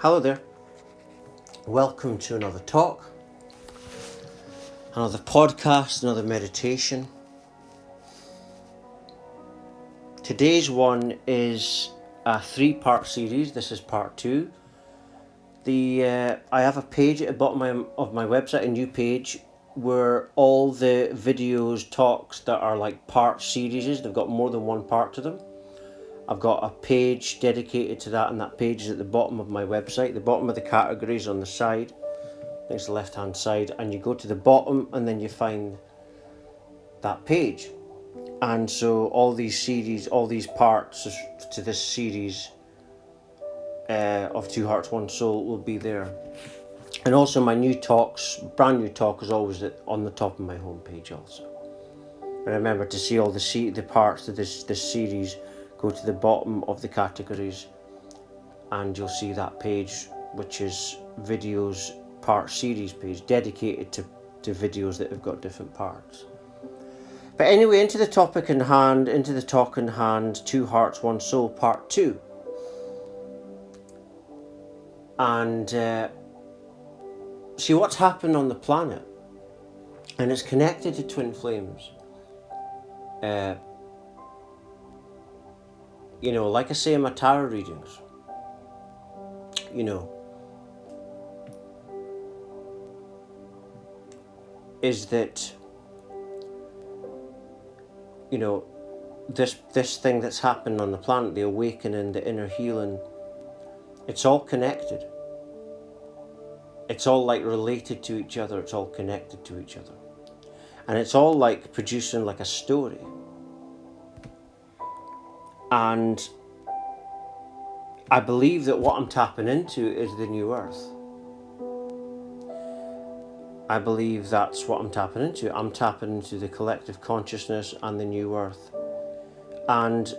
Hello there. Welcome to another talk, another podcast, another meditation. Today's one is a 3-part series. This is part 2. I have a page at the bottom of my website, a new page, where all the videos, talks that are like part series, they've got more than one part to them. I've got a page dedicated to that, and that page is at the bottom of my website, the bottom of the categories on the side. I think it's the left hand side, and you go to the bottom and then you find that page. And so all these series, all these parts to this series of Two Hearts, One Soul will be there. And also my new talks, brand new talk is always on the top of my homepage also. And remember, to see all the parts of this series, go to the bottom of the categories and you'll see that page, which is videos part series page dedicated to videos that have got different parts. But anyway, into the talk in hand, Two Hearts, One Soul, part 2. And see what's happened on the planet, and it's connected to twin flames. Like I say in my tarot readings, is that, this thing that's happened on the planet, the awakening, the inner healing, it's all connected. It's all like related to each other. It's all connected to each other. And it's all like producing like a story. And I believe that what I'm tapping into is the new earth. I believe that's what I'm tapping into. I'm tapping into the collective consciousness and the new earth. And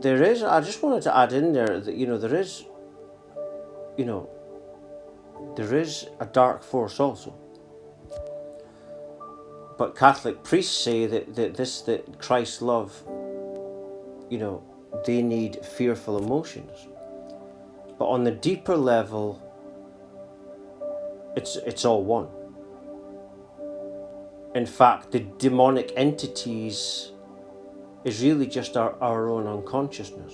I just wanted to add in there that, there is a dark force also. But Catholic priests say that Christ's love, they need fearful emotions. But on the deeper level, it's all one. In fact, the demonic entities is really just our own unconsciousness.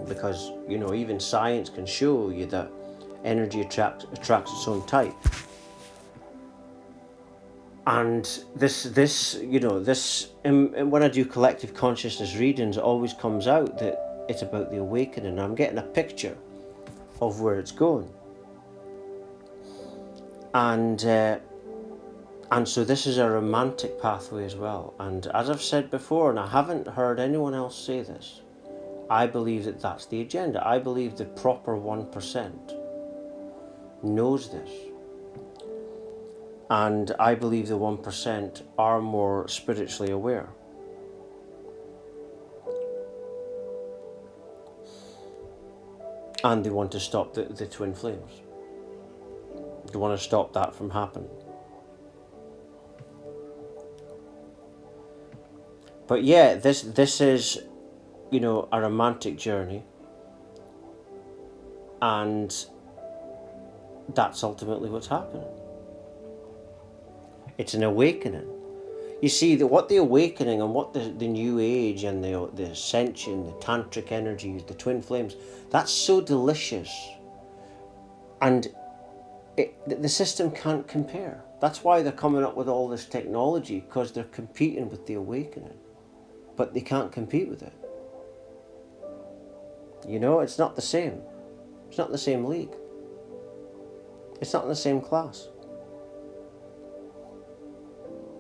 Because, even science can show you that energy attracts its own type. And when I do collective consciousness readings, it always comes out that it's about the awakening. I'm getting a picture of where it's going. And so this is a romantic pathway as well. And as I've said before, and I haven't heard anyone else say this, I believe that that's the agenda. I believe the proper 1% knows this. And I believe the 1% are more spiritually aware. And they want to stop the twin flames. They want to stop that from happening. But yeah, this is, a romantic journey. And that's ultimately what's happening. It's an awakening. You see, what the awakening and what the new age and the ascension, the tantric energies, the twin flames, that's so delicious. And the system can't compare. That's why they're coming up with all this technology, because they're competing with the awakening. But they can't compete with it. It's not the same. It's not the same league. It's not in the same class.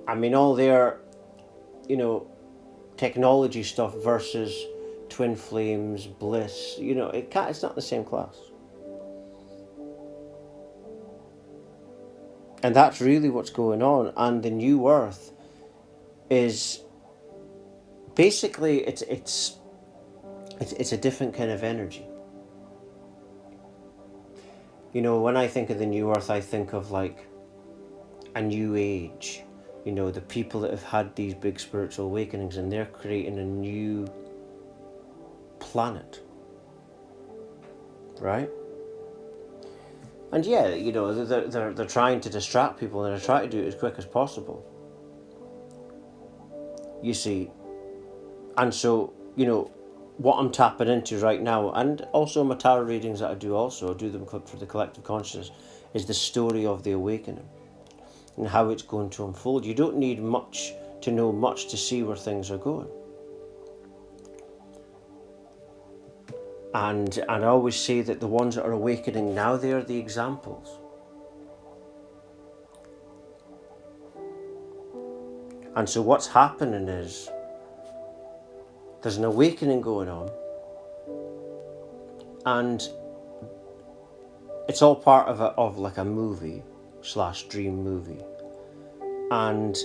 I mean, all their, technology stuff versus twin flames, bliss, it's not the same class. And that's really what's going on. And the new earth is basically, it's a different kind of energy. When I think of the new earth, I think of like a new age. The people that have had these big spiritual awakenings, and they're creating a new planet. right? And yeah, you know, they're trying to distract people, and they're trying to do it as quick as possible. You see, and so, you know, what I'm tapping into right now, and also my tarot readings that I do them for the collective consciousness, is the story of the awakening and how it's going to unfold. You don't need much to know much to see where things are going. And I always say that the ones that are awakening now, they are the examples. And so what's happening is there's an awakening going on, and it's all part of like a movie / dream movie, and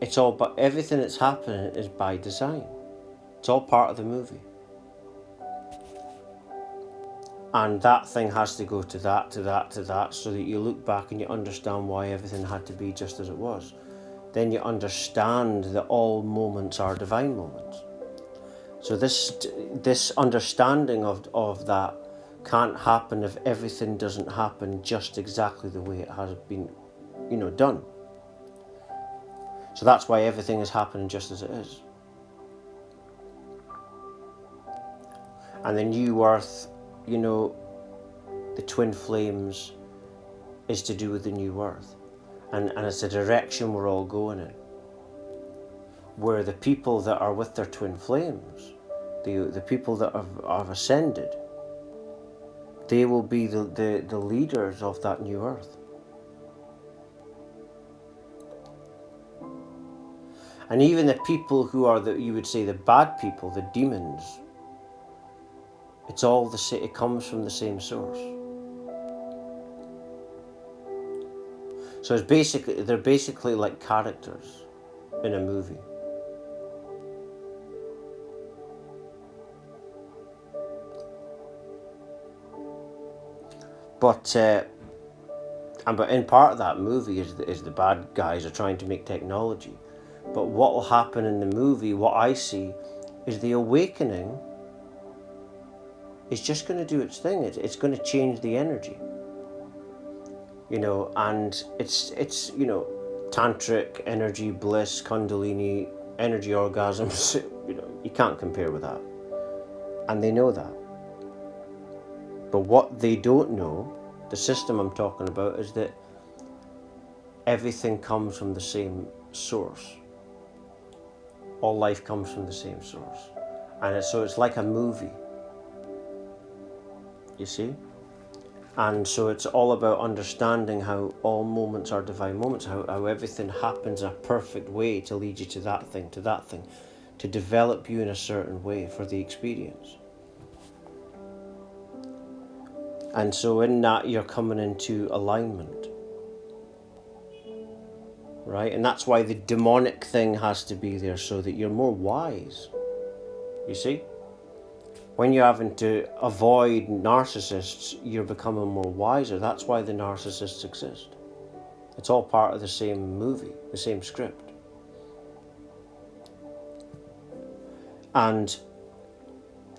it's all, but everything that's happening is by design. It's all part of the movie, and that thing has to go to that, so that you look back and you understand why everything had to be just as it was. Then you understand that all moments are divine moments. So this understanding of that can't happen if everything doesn't happen just exactly the way it has been, you know, done. So that's why everything is happening just as it is. And the new earth, you know, the twin flames is to do with the new earth. And it's a direction we're all going in. Where the people that are with their twin flames, the people that have ascended, they will be the leaders of that new earth. And even the people who are you would say the bad people, the demons, it's all the same. It comes from the same source. So they're basically like characters in a movie. But in part of that movie is the bad guys are trying to make technology. But what will happen in the movie, what I see, is the awakening is just going to do its thing. It's going to change the energy. You know, and it's you know, tantric energy, bliss, kundalini, energy orgasms. You know, you can't compare with that. And they know that. But what they don't know, the system I'm talking about, is that everything comes from the same source. All life comes from the same source. And so it's like a movie, you see? And so it's all about understanding how all moments are divine moments, how everything happens in a perfect way to lead you to that thing, to develop you in a certain way for the experience. And so in that, you're coming into alignment, right? And that's why the demonic thing has to be there, so that you're more wise, you see? When you're having to avoid narcissists, you're becoming more wiser. That's why the narcissists exist. It's all part of the same movie, the same script. And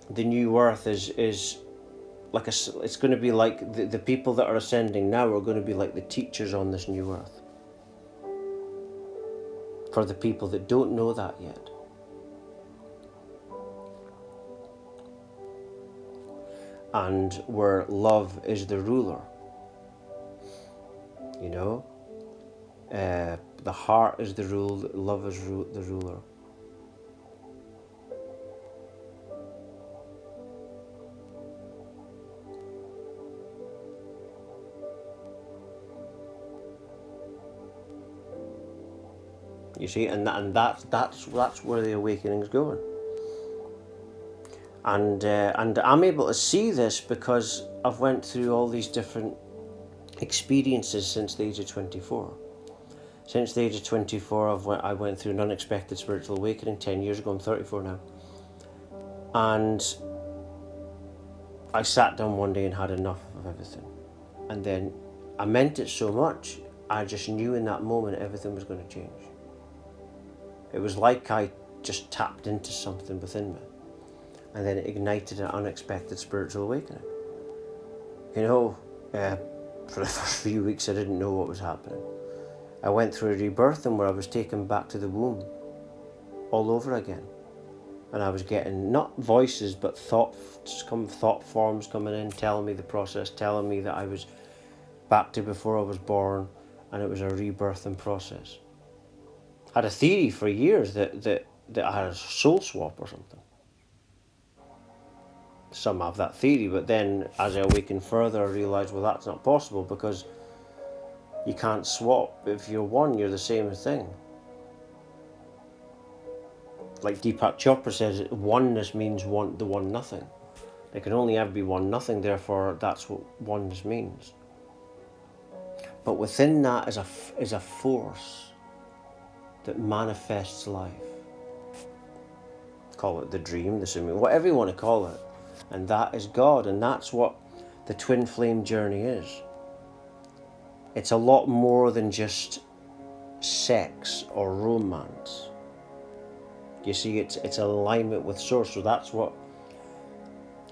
the new earth is like it's going to be like the people that are ascending now are going to be like the teachers on this new earth. For the people that don't know that yet. And where love is the ruler, you know, the heart is the rule, love is the ruler. You see, and that's where the awakening is going. And I'm able to see this because I've went through all these different experiences since the age of 24. Since the age of 24, I went through an unexpected spiritual awakening 10 years ago. I'm 34 now. And I sat down one day and had enough of everything. And then I meant it so much, I just knew in that moment everything was going to change. It was like I just tapped into something within me. And then it ignited an unexpected spiritual awakening. For the first few weeks I didn't know what was happening. I went through a rebirth and where I was taken back to the womb all over again. And I was getting not voices but thought forms coming in, telling me the process, telling me that I was back to before I was born, and it was a rebirthing process. I had a theory for years that I had a soul swap or something. Some have that theory, but then as I awakened further, I realised, well, that's not possible, because you can't swap. If you're one, you're the same thing. Like Deepak Chopra says, oneness means the one nothing. There can only ever be one nothing, therefore that's what oneness means. But within that is a force that manifests life. Call it the dream, the simulation, whatever you want to call it. And that is God, and that's what the twin flame journey is. It's a lot more than just sex or romance. You see, it's alignment with source. So that's what,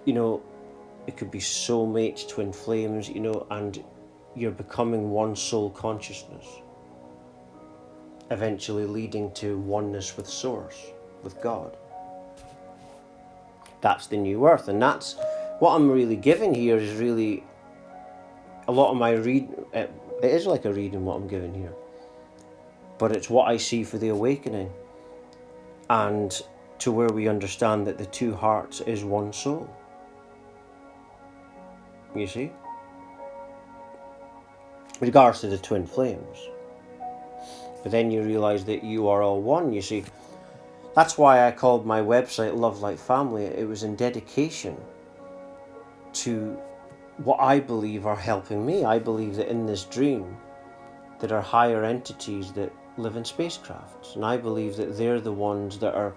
it could be soulmates, twin flames, and you're becoming one soul consciousness, eventually leading to oneness with source, with God. That's the new earth, and that's what I'm really giving here. Is really a lot of my read. It is like a reading what I'm giving here, but it's what I see for the awakening, and to where we understand that the two hearts is one soul. You see, with regards to the twin flames, but then you realise that you are all one. You see. That's why I called my website Love Light Family. It was in dedication to what I believe are helping me. I believe that in this dream there are higher entities that live in spacecrafts. And I believe that they're the ones that are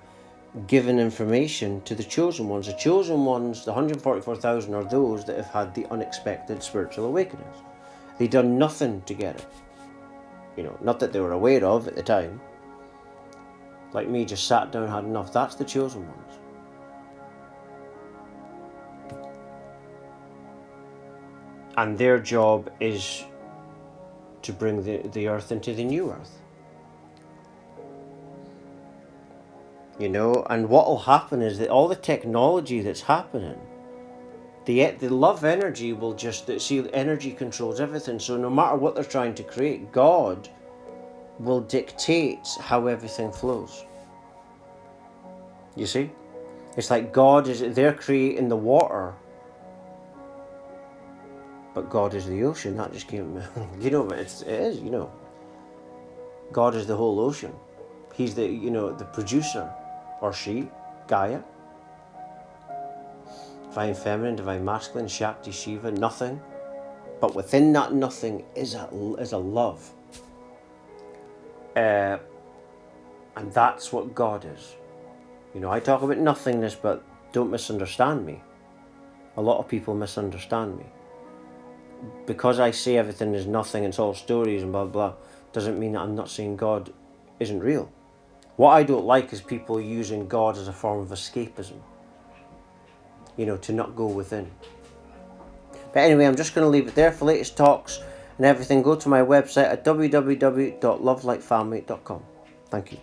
giving information to the chosen ones. The chosen ones, the 144,000, are those that have had the unexpected spiritual awakenings. They've done nothing to get it. Not that they were aware of at the time. Like me, just sat down, had enough. That's the chosen ones. And their job is to bring the earth into the new earth. And what will happen is that all the technology that's happening, the love energy will energy controls everything. So no matter what they're trying to create, God will dictate how everything flows. You see? It's like they're creating the water, but God is the ocean. That just came, it is, God is the whole ocean. He's the producer, or she, Gaia. Divine feminine, divine masculine, Shakti, Shiva, nothing. But within that nothing is a love. And that's what God is. I talk about nothingness, but don't misunderstand me. A lot of people misunderstand me. Because I say everything is nothing, it's all stories and blah, blah, doesn't mean that I'm not saying God isn't real. What I don't like is people using God as a form of escapism. To not go within. But anyway, I'm just going to leave it there. For latest talks and everything, go to my website at www.lovelightfamily.com. Thank you.